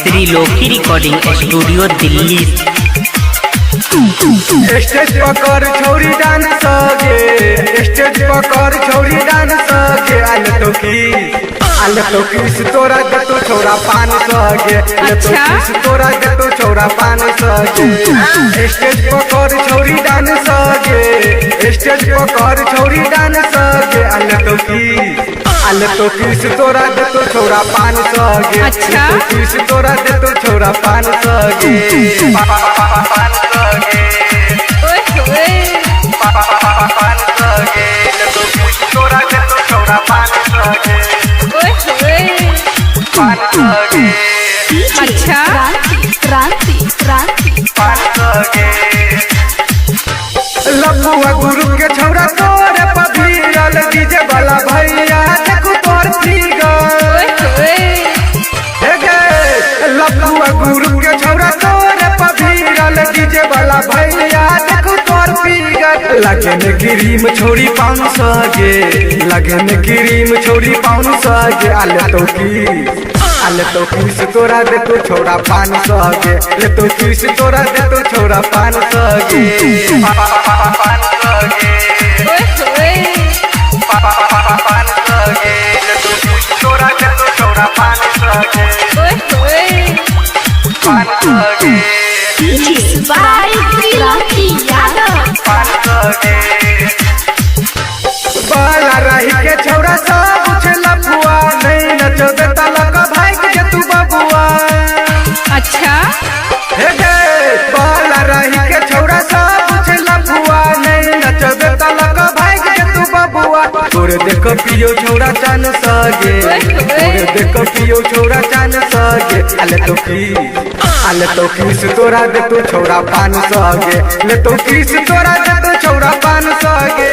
त्रिलोकी recording studio Delhi. Stage पकड़ छौरी dance गे, स्टेज पकड़ छौरी डांस गे। आले तो किस तोरा दे तो छौरा पान सगे, ले तो किस तोरा दे तो छौरा पान सगे। स्टेज पकड़ छौरी डांस गे, स्टेज पकड़ छौरी डांस गे। आले तो किस तोरा दे तो छौरा पान सगे, ले तो किस तोरा दे तो छौरा पान सगे। पान सगे पान सगे, ले तो किस तोरा दे तो छौरा पान सगे। पान सगे अच्छा क्रांति पान सगे। लपुआ गुरु के छौरा तोरे पभिरल डीजे वाला भैया देखो तोर फिगर। हे गे लपुआ गुरु के छौरा तोरे पभिरल डीजे वाला भैया देखो तोर फिगर। लगन क्रीम छोड़ी पाउन सगे, लगन क्रीम छोड़ी पाउन सगे। आले तो किस तोरा दे तो छोरा पान सगे, ले तो किस तोरा दे तो छोरा पान सगे। पान सगे पान सगे, ले तो किस तोरा दे तो छोरा पान सगे। पान सगे पान सगे। बाला रही के छौरा सब उछला फुआ, नहीं नचो दे तलक भाई के तू बबुआ। अच्छा हे गे बाला रही के छौरा सब उछला फुआ, नहीं नचो दे तलक भाई के तू बबुआ। तोरे देख पियो छौरा चान सगे, तोरे देख पियो छौरा चान सगे। आले तो किस तोरा दे तो छौरा पान सगे, ले तो किस तोरा दे तो छौरा पान सगे।